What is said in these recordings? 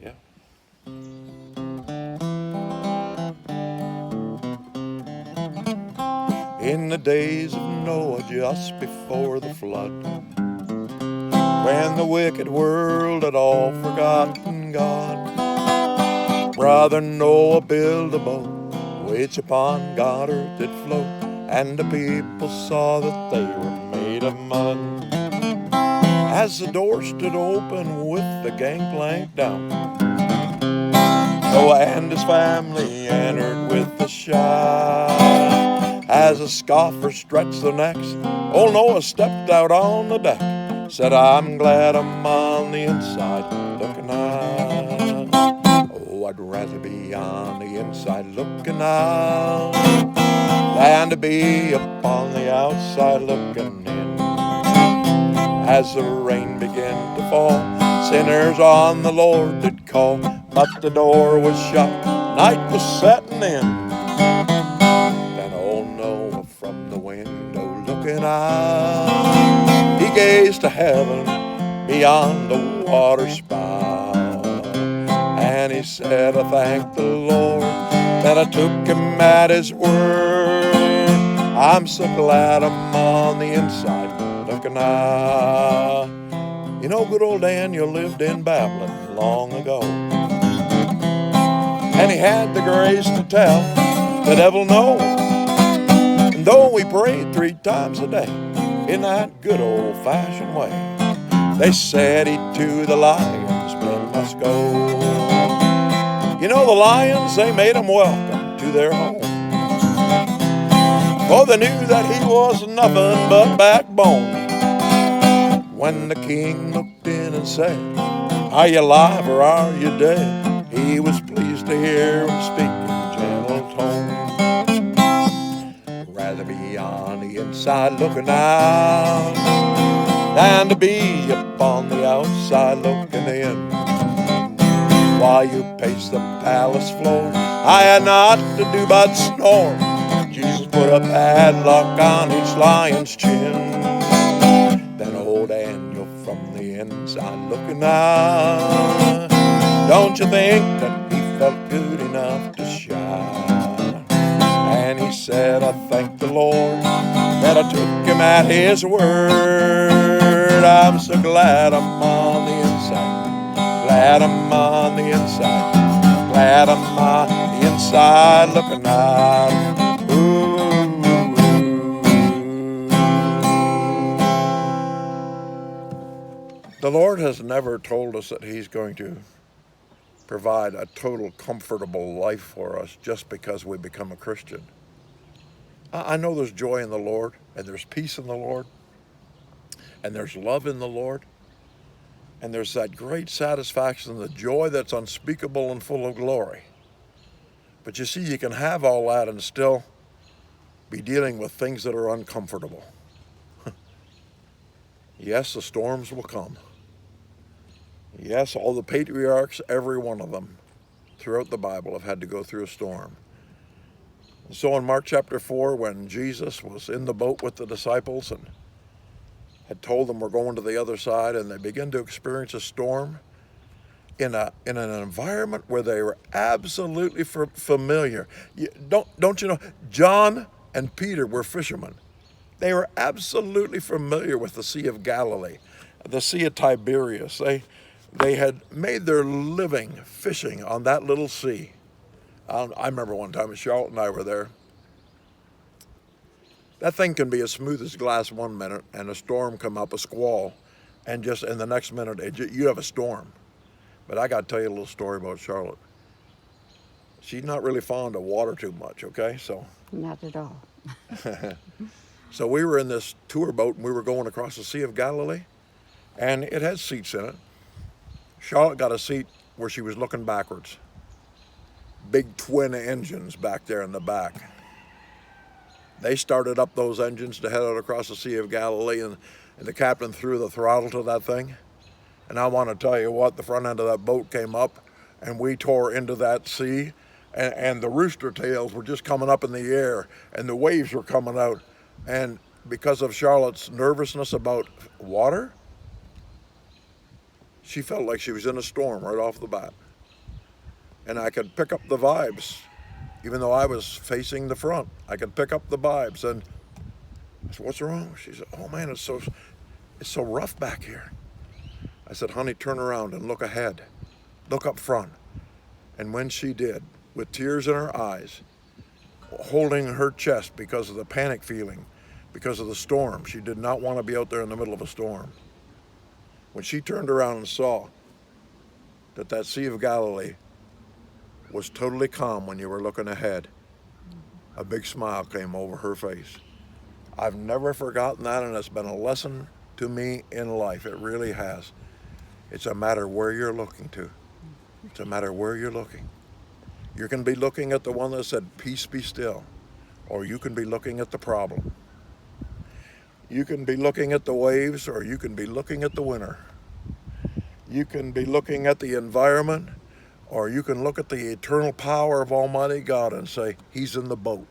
Yeah. In the days of Noah, just before the flood, when the wicked world had all forgotten God, Brother Noah built a boat, which upon God earth did float, and the people saw that they were made of mud. As the door stood open with the gangplank down, Noah and his family entered with a shout. As the scoffers stretched their necks, old Noah stepped out on the deck, said, I'm glad I'm on the inside looking out. Oh, I'd rather be on the inside looking out than to be up on the outside looking in. As the rain began to fall, sinners on the Lord did call, but the door was shut, night was setting in. Then old Noah from the window looking out, he gazed to heaven beyond the water spout, and he said, I thank the Lord that I took him at his word. I'm so glad I'm on the inside looking out. You know, good old Daniel lived in Babylon long ago, and he had the grace to tell the devil no. And though we prayed 3 times a day in that good old-fashioned way, they said he to the lions, men must go. You know, the lions, they made him welcome to their home, for they knew that he was nothing but backbone. When the king looked in and said, are you alive or are you dead? He was pleased to hear him speak in gentle tone. Rather be on the inside looking out than to be up on the outside looking in. While you pace the palace floor, I had naught to do but snore. Jesus put a padlock on each lion's chin. Then old Daniel from the inside looking out, don't you think that he felt good enough to shout? And he said, I thank the Lord that I took him at his word. I'm so glad I'm on the inside, glad I'm on the inside, glad I'm on the inside looking out. Ooh. The Lord has never told us that he's going to provide a total comfortable life for us just because we become a Christian. I know there's joy in the Lord, and there's peace in the Lord, and there's love in the Lord, and there's that great satisfaction, the joy that's unspeakable and full of glory. But you see, you can have all that and still be dealing with things that are uncomfortable. Yes, the storms will come. Yes, all the patriarchs, every one of them, throughout the Bible have had to go through a storm. And so in Mark chapter 4, when Jesus was in the boat with the disciples and had told them we're going to the other side, and they began to experience a storm in an environment where they were absolutely familiar. Don't you know, John and Peter were fishermen. They were absolutely familiar with the Sea of Galilee, the Sea of Tiberias. They had made their living fishing on that little sea. I remember one time Charlotte and I were there. That thing can be as smooth as glass 1 minute, and a storm come up, a squall, and just in the next minute you have a storm. But I got to tell you a little story about Charlotte. She's not really fond of water too much, okay? So Not at all. So we were in this tour boat, and we were going across the Sea of Galilee, and it had seats in it. Charlotte got a seat where she was looking backwards. Big twin engines back there in the back. They started up those engines to head out across the Sea of Galilee, and the captain threw the throttle to that thing. And I want to tell you what, the front end of that boat came up, and we tore into that sea, and the rooster tails were just coming up in the air, and the waves were coming out. And because of Charlotte's nervousness about water, she felt like she was in a storm right off the bat. and I could pick up the vibes. Even though I was facing the front, I could pick up the vibes. And I said, what's wrong? She said, oh man, it's so rough back here. I said, honey, turn around and look ahead. Look up front. And when she did, with tears in her eyes, holding her chest because of the panic feeling, because of the storm, she did not want to be out there in the middle of a storm. When she turned around and saw that Sea of Galilee was totally calm when you were looking ahead, a big smile came over her face. I've never forgotten that, and it's been a lesson to me in life. It really has. It's a matter where you're looking to. It's a matter where you're looking. You can be looking at the one that said, peace be still, or you can be looking at the problem. You can be looking at the waves, or you can be looking at the winner. You can be looking at the environment, or you can look at the eternal power of Almighty God and say, he's in the boat.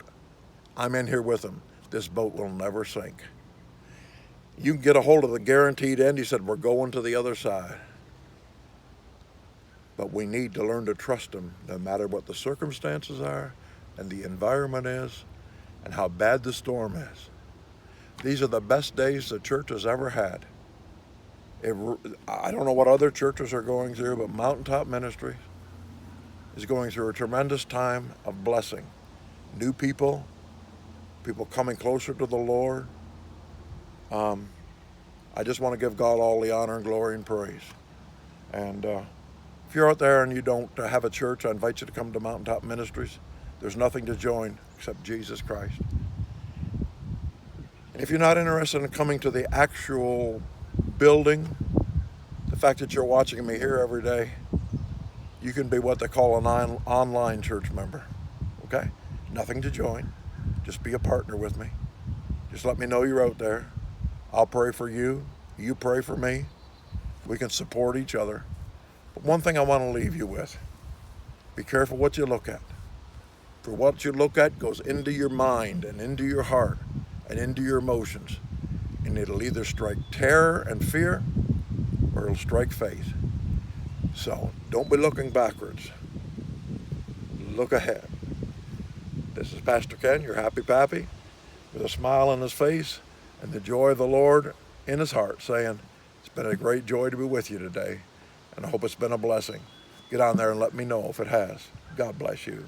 I'm in here with him. This boat will never sink. You can get a hold of the guaranteed end. He said, we're going to the other side. But we need to learn to trust him no matter what the circumstances are and the environment is and how bad the storm is. These are the best days the church has ever had. I don't know what other churches are going through, but Mountaintop Ministries is going through a tremendous time of blessing. New people coming closer to the Lord. I just want to give God all the honor and glory and praise. And if you're out there and you don't have a church, I invite you to come to Mountaintop Ministries. There's nothing to join except Jesus Christ. And if you're not interested in coming to the actual building, the fact that you're watching me here every day, you can be what they call an online church member. Okay? Nothing to join. Just be a partner with me. Just let me know you're out there. I'll pray for you. You pray for me. We can support each other. But one thing I want to leave you with, be careful what you look at. For what you look at goes into your mind and into your heart and into your emotions. And it'll either strike terror and fear or it'll strike faith. So don't be looking backwards. Look ahead. This is Pastor Ken, your happy pappy, with a smile on his face and the joy of the Lord in his heart, saying, it's been a great joy to be with you today, and I hope it's been a blessing. Get on there and let me know if it has. God bless you.